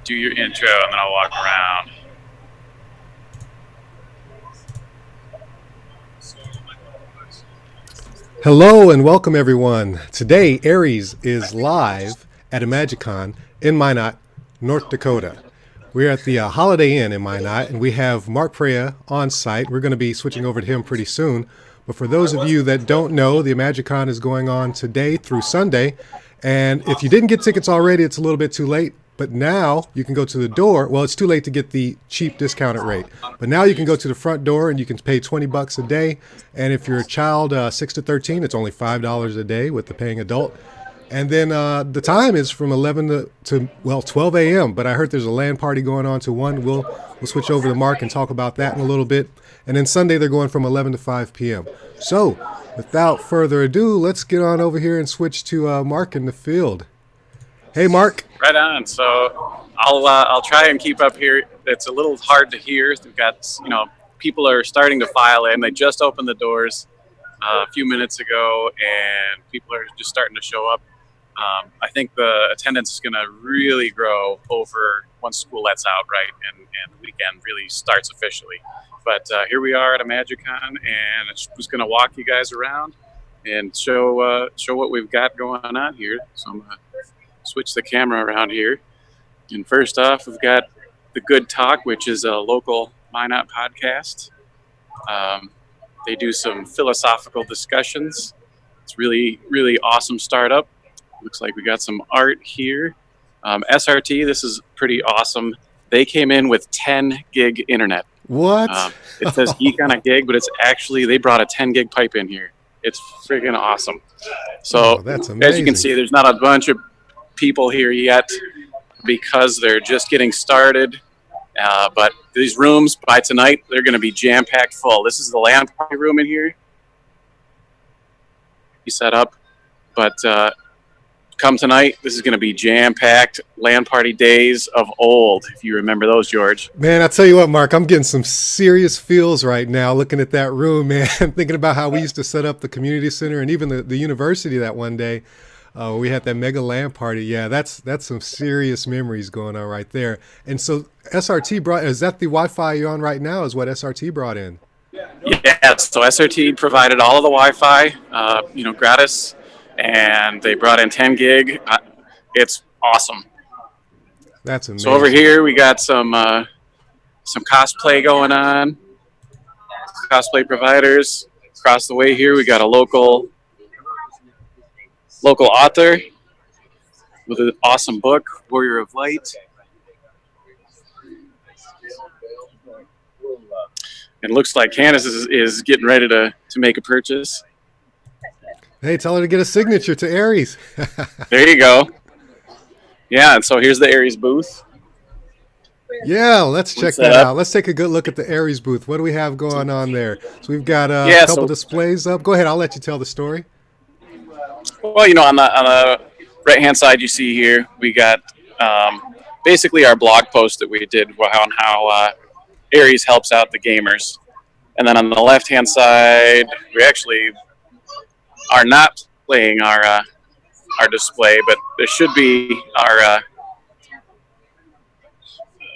do your intro, and then I'll walk around. Hello and welcome everyone. Today Aerēz is live at iMAGICON in Minot, North Dakota. We're at the Holiday Inn in Minot, and we have Mark Freya on site. We're going to be switching over to him pretty soon. But for those of you that don't know, the iMAGICON is going on today through Sunday. And if you didn't get tickets already, it's a little bit too late. But now you can go to the door. Well, it's too late to get the cheap discounted rate. But now you can go to the front door and you can pay $20 a day. And if you're a child 6 to 13, it's only $5 a day with the paying adult. And then the time is from 11 to 12 a.m. But I heard there's a LAN party going on to 1. We'll switch over to Mark and talk about that in a little bit. And then Sunday they're going from 11 to 5 p.m. So without further ado, let's get on over here and switch to Mark in the field. Hey, Mark. Right on. So I'll try and keep up here. It's a little hard to hear. We've got, people are starting to file in. They just opened the doors a few minutes ago, and people are just starting to show up. I think the attendance is going to really grow over once school lets out, right, and the weekend really starts officially. But here we are at iMAGICON, and I'm just going to walk you guys around and show what we've got going on here. So I'm going to switch the camera around here. And first off, we've got The Good Talk, which is a local Minot podcast. They do some philosophical discussions. It's really, really awesome startup. Looks like we got some art here. SRT, this is pretty awesome. They came in with 10 gig internet. What? It says geek on a gig, but it's actually, they brought a 10 gig pipe in here. It's freaking awesome. So that's amazing. As you can see, there's not a bunch of people here yet because they're just getting started. But these rooms by tonight, they're going to be jam-packed full. This is the LAN party room in here. You set up, but come tonight, this is going to be jam-packed LAN party days of old, if you remember those, George. Man, I tell you what, Mark, I'm getting some serious feels right now looking at that room, man. Thinking about how we used to set up the community center and even the university that one day. We had that mega LAN party. Yeah, that's some serious memories going on right there. And so SRT is that the Wi-Fi you're on right now is what SRT brought in? Yeah, so SRT provided all of the Wi-Fi, gratis. And they brought in 10 gig. It's awesome. That's amazing. So over here we got some cosplay going on. Cosplay providers. Across the way here we got a local author with an awesome book, Warrior of Light. It looks like Candace is getting ready to make a purchase. Hey, tell her to get a signature to Aerēz. There you go. Yeah, and so here's the Aerēz booth. Yeah, let's check that out. Let's take a good look at the Aerēz booth. What do we have going on there? So we've got a couple displays up. Go ahead, I'll let you tell the story. Well, on the right-hand side you see here, we got basically our blog post that we did on how Aerēz helps out the gamers. And then on the left-hand side, we actually are not playing our display, but there should be our.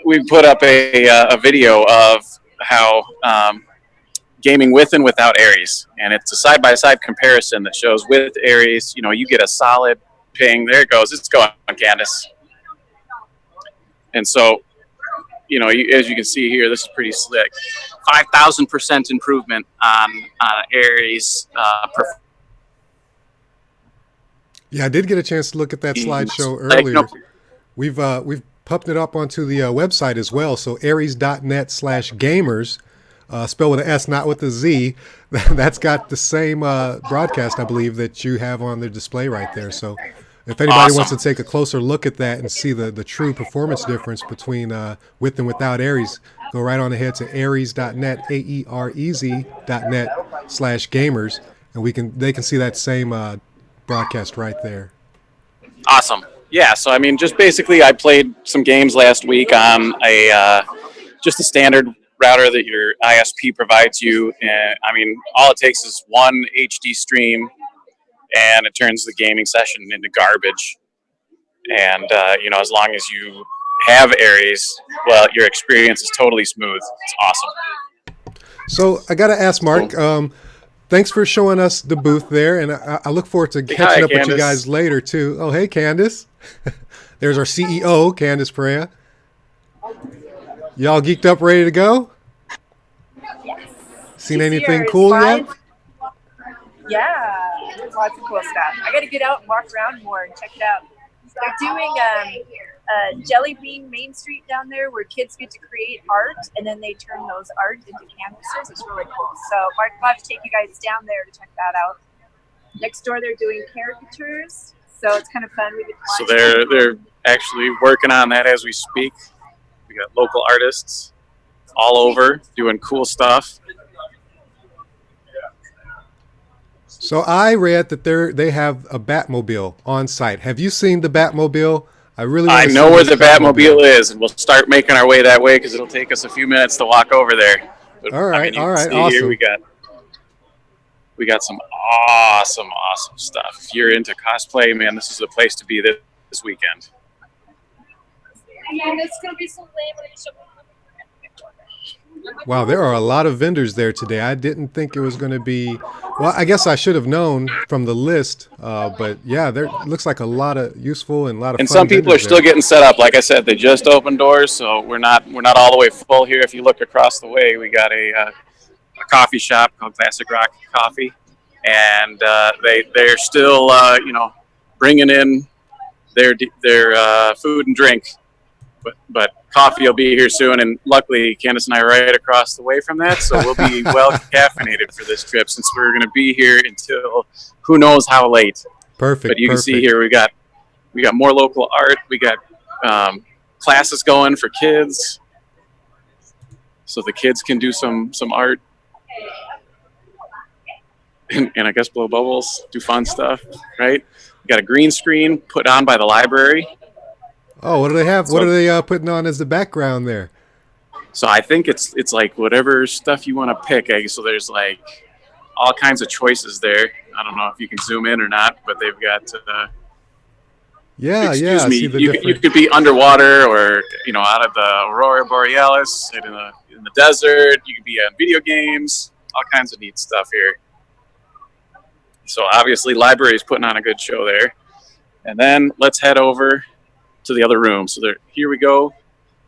We put up a video of how gaming with and without Aerēz, and it's a side-by-side comparison that shows with Aerēz, you get a solid ping. There it goes. It's going on, Candace. And so, as you can see here, this is pretty slick. 5,000% improvement on Aerēz performance. Yeah, I did get a chance to look at that slideshow earlier. We've pumped it up onto the website as well. So Aerēz.net/gamers, spelled with an S, not with a Z. That's got the same broadcast, I believe, that you have on the display right there. So if anybody wants to take a closer look at that and see the true performance difference between with and without Aerēz, go right on ahead to Aerēz.net, AEREZ.net/gamers, and they can see that same broadcast right there. Awesome. Yeah, so just basically I played some games last week on just a standard router that your ISP provides you. And all it takes is one HD stream and it turns the gaming session into garbage. And as long as you have Aerēz, well, your experience is totally smooth. It's awesome. So I got to ask Mark. Thanks for showing us the booth there, and I look forward to catching up with you guys later too. Oh, hey, Candace. There's our CEO, Candace Perea. Y'all geeked up, ready to go? Yes. Seen anything cool yet? Yeah, lots of cool stuff. I got to get out and walk around more and check it out. They're doing Jelly Bean Main Street down there where kids get to create art and then they turn those art into canvases. It's really cool. So Mark will have to take you guys down there to check that out. Next door they're doing caricatures, so it's kind of fun. So they're actually working on that as we speak. We got local artists all over doing cool stuff. So I read that they have a Batmobile on site. Have you seen the Batmobile? I know where the Batmobile is, and we'll start making our way that way because it'll take us a few minutes to walk over there. But, all right, awesome. Here we got some awesome stuff. If you're into cosplay, man, this is the place to be this weekend. And it's gonna be so lame. Wow, there are a lot of vendors there today. I didn't think it was going to be. Well, I guess I should have known from the list, but yeah, there looks like a lot of useful and a lot of. And fun some people are still getting set up. Like I said, they just opened doors, so we're not all the way full here. If you look across the way, we got a coffee shop called Classic Rock Coffee, and they're still bringing in their food and drink. But coffee will be here soon, and luckily Candace and I are right across the way from that, so we'll be well caffeinated for this trip since we're going to be here until who knows how late. Perfect. But you can see here we got more local art. We got classes going for kids, so the kids can do some art, and I guess blow bubbles, do fun stuff, right? We got a green screen put on by the library. Oh, what do they have? What are they putting on as the background there? So I think it's like whatever stuff you want to pick. So there's like all kinds of choices there. I don't know if you can zoom in or not, but they've got. Excuse me. You could be underwater, or out of the Aurora Borealis, in the desert. You could be on video games. All kinds of neat stuff here. So obviously, library is putting on a good show there. And then let's head over to the other room. So here we go.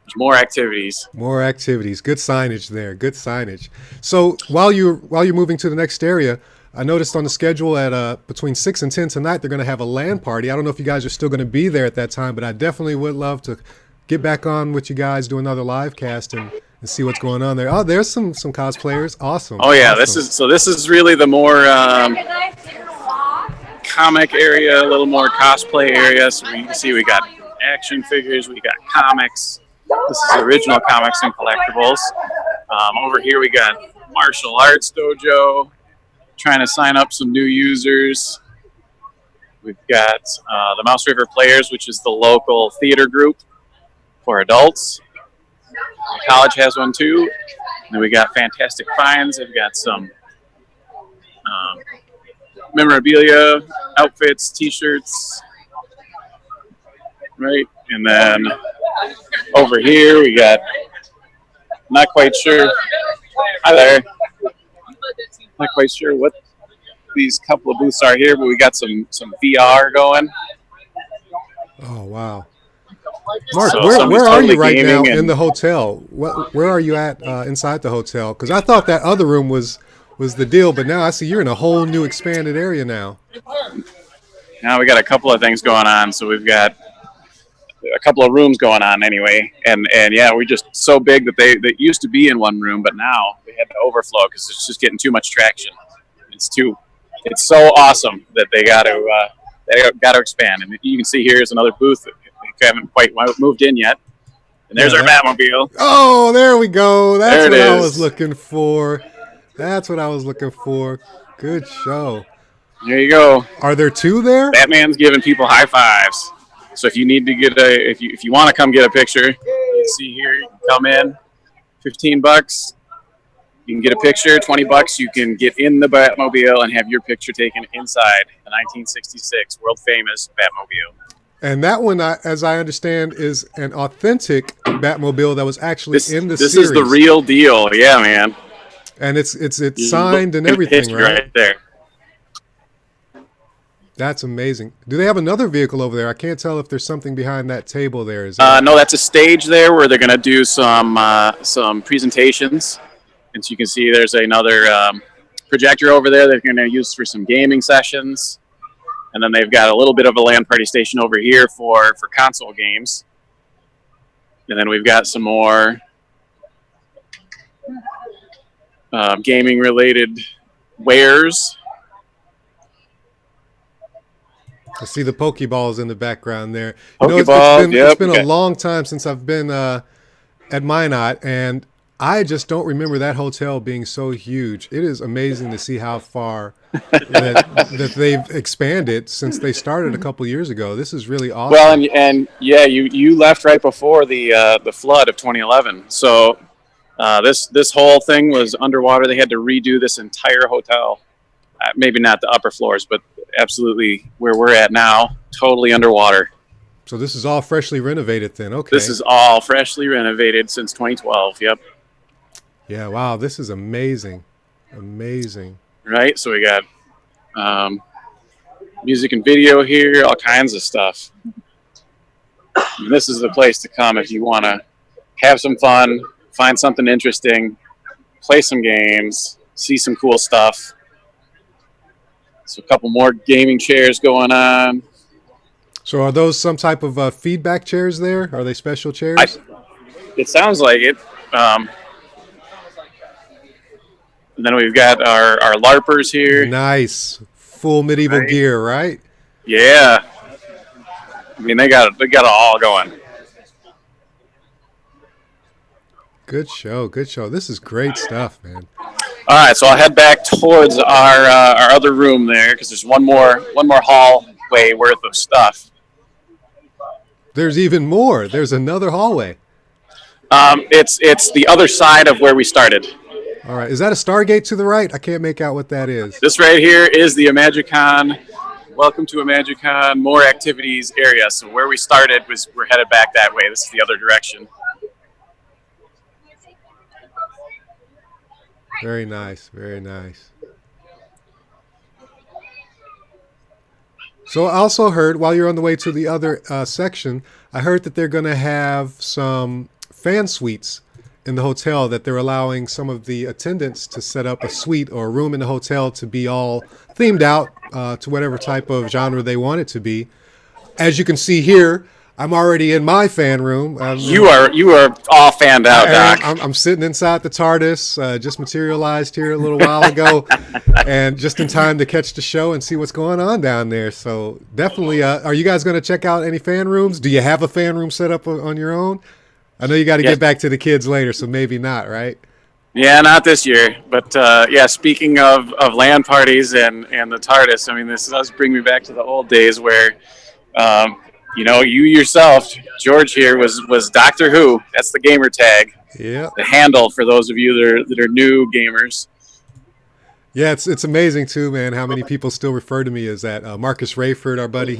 There's more activities. More activities. Good signage there. Good signage. So while you're moving to the next area, I noticed on the schedule at between 6 and 10 tonight, they're going to have a LAN party. I don't know if you guys are still going to be there at that time, but I definitely would love to get back on with you guys, do another live cast and see what's going on there. Oh, there's some cosplayers. Awesome. Oh yeah, awesome. This is really the more comic area, a little more cosplay area. So you can see we got action figures, we got comics. This is original comics and collectibles. Over here we got martial arts dojo, trying to sign up some new users. We've got the Mouse River Players, which is the local theater group for adults. The college has one too. And then we got Fantastic Finds. They've got some memorabilia, outfits, t-shirts. Right, and then over here we got, not quite sure, hi there, not quite sure what these couple of booths are here, but we got some VR going. Oh wow. Mark, where are you right now in the hotel? Where are you at inside the hotel? Because I thought that other room was the deal, but now I see you're in a whole new expanded area now. Now we got a couple of things going on, so we've got a couple of rooms going on anyway, and yeah, we're just so big that they used to be in one room, but now they had to overflow because it's just getting too much traction. It's so awesome that they got to expand, and you can see here's another booth that we haven't quite moved in yet, and there's our Batmobile. Oh, there we go. That's what I was looking for. That's what I was looking for. Good show. There you go. Are there two there? Batman's giving people high fives. So if you need to get if you want to come get a picture, you can see here, you can come in, $15. You can get a picture, $20. You can get in the Batmobile and have your picture taken inside the 1966 world famous Batmobile. And that one, as I understand, is an authentic Batmobile that was actually in the this series. is the real deal. Yeah, man. And it's signed and everything, right? There. That's amazing. Do they have another vehicle over there? I can't tell if there's something behind that table there. Is No, that's a stage there where they're going to do some presentations. And so you can see there's another projector over there they're going to use for some gaming sessions. And then they've got a little bit of a LAN party station over here for console games. And then we've got some more gaming related wares. I see the Pokeballs in the background there. It's been a long time since I've been at Minot, and I just don't remember that hotel being so huge. It is amazing to see how far that they've expanded since they started a couple years ago. This is really awesome. Well, and yeah, you left right before the flood of 2011. So this whole thing was underwater. They had to redo this entire hotel. Maybe not the upper floors, but absolutely where we're at now, totally underwater. So this is all freshly renovated then, okay. This is all freshly renovated since 2012, yep. Yeah, wow, this is amazing. Amazing. Right, so we got music and video here, all kinds of stuff. And this is the place to come if you want to have some fun, find something interesting, play some games, see some cool stuff. So a couple more gaming chairs going on. So are those some type of feedback chairs there? Are they special chairs? It sounds like it. And then we've got our LARPers here. Nice. Full medieval gear, right? Yeah. I mean, they got it all going. Good show. Good show. This is great stuff, man. All right, so I'll head back towards our other room there because there's one more hallway worth of stuff. There's even more. There's another hallway. It's the other side of where we started. All right. Is that a Stargate to the right? I can't make out what that is. This right here is the iMAGICON. Welcome to iMAGICON. More activities area. So where we started we're headed back that way. This is the other direction. Very nice. Very nice. So I also heard, while you're on the way to the other section, I heard that they're going to have some fan suites in the hotel, that they're allowing some of the attendants to set up a suite or a room in the hotel to be all themed out to whatever type of genre they want it to be. As you can see here, I'm already in my fan room. You are all fanned out, Doc. I'm sitting inside the TARDIS, just materialized here a little while ago, and just in time to catch the show and see what's going on down there. So definitely, are you guys going to check out any fan rooms? Do you have a fan room set up on your own? I know you got to get back to the kids later, so maybe not, right? Yeah, not this year. But yeah, speaking of LAN parties and the TARDIS, I mean, this does bring me back to the old days where you know, you yourself, George here, was Doctor Who. That's the gamer tag. Yeah. The handle for those of you that are new gamers. Yeah, it's amazing too, man, how many people still refer to me as that. Marcus Rayford, our buddy,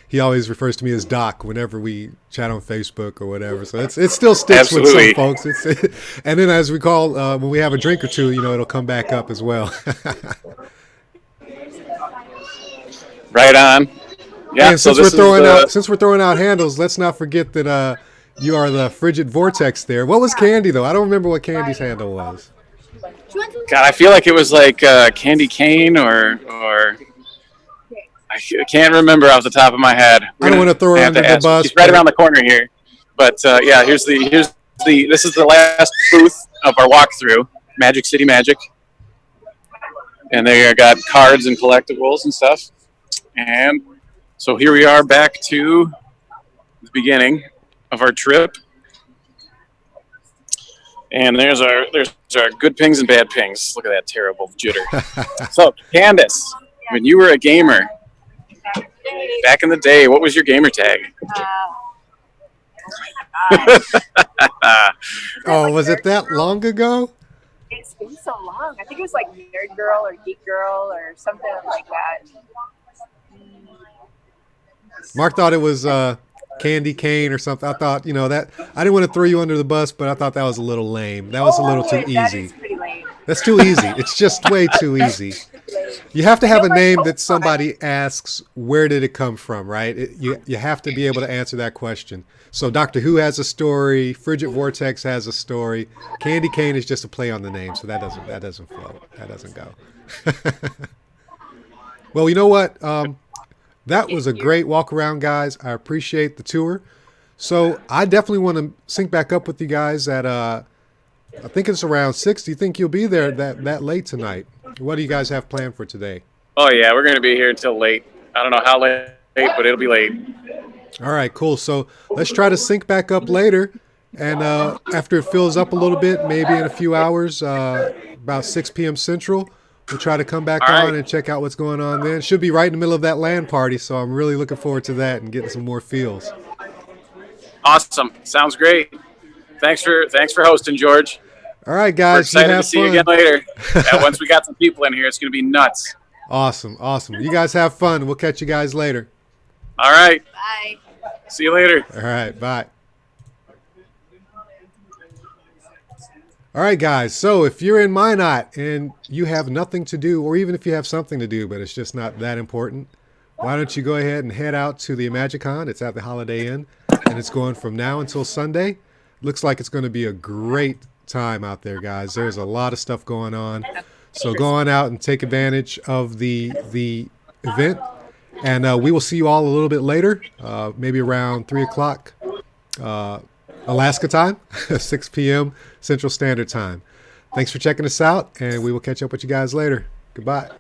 he always refers to me as Doc whenever we chat on Facebook or whatever. So it still sticks Absolutely. with some folks. And then as we call, when we have a drink or two, you know, it'll come back up as well. Right on. Yeah, and since we're throwing out handles, let's not forget that you are the Frigid Vortex there. What was Candy though? I don't remember what Candy's handle was. God, I feel like it was like Candy Cane or I can't remember off the top of my head. I don't want to throw her under the bus. She's right around the corner here. But yeah, this is the last booth of our walkthrough, Magic City Magic, and they got cards and collectibles and stuff. And so here we are back to the beginning of our trip. And there's our good pings and bad pings. Look at that terrible jitter. So, Candace, when you were a gamer, back in the day, what was your gamer tag? Oh, was it that long ago? It's been so long. I think it was like Nerd Girl or Geek Girl or something like that. Mark thought it was candy cane or something. I thought, you know, that I didn't want to throw you under the bus, but I thought that was a little lame. That was a little too That easy. is pretty lame. That's too easy. It's just way too easy. You have to have a name that somebody asks, where did it come from, right? You have to be able to answer that question. So Doctor Who has a story. Frigid Vortex has a story. Candy cane is just a play on the name, so that doesn't float. That doesn't go. Well, you know what? That was a great walk around, guys. I appreciate the tour. So I definitely want to sync back up with you guys at I think it's around 6. Do you think you'll be there that late tonight? What do you guys have planned for today? Oh yeah, we're gonna be here until late. I don't know how late, but it'll be late. All right, cool. So let's try to sync back up later. And after it fills up a little bit, maybe in a few hours, about 6 p.m. Central, we'll try to come back All on right. and check out what's going on then. It should be right in the middle of that LAN party, so I'm really looking forward to that and getting some more feels. Awesome. Sounds great. Thanks for hosting, George. All right, We're guys. You excited to have see you fun. again later. And once we got some people in here, it's gonna be nuts. Awesome. You guys have fun. We'll catch you guys later. All right. Bye. See you later. All right, bye. All right, guys. So if you're in Minot and you have nothing to do, or even if you have something to do, but it's just not that important, why don't you go ahead and head out to the iMAGICON? It's at the Holiday Inn, and it's going from now until Sunday. Looks like it's going to be a great time out there, guys. There's a lot of stuff going on. So go on out and take advantage of the event. And we will see you all a little bit later, maybe around 3 o'clock Alaska time, 6 p.m. Central Standard Time. Thanks for checking us out, and we will catch up with you guys later. Goodbye.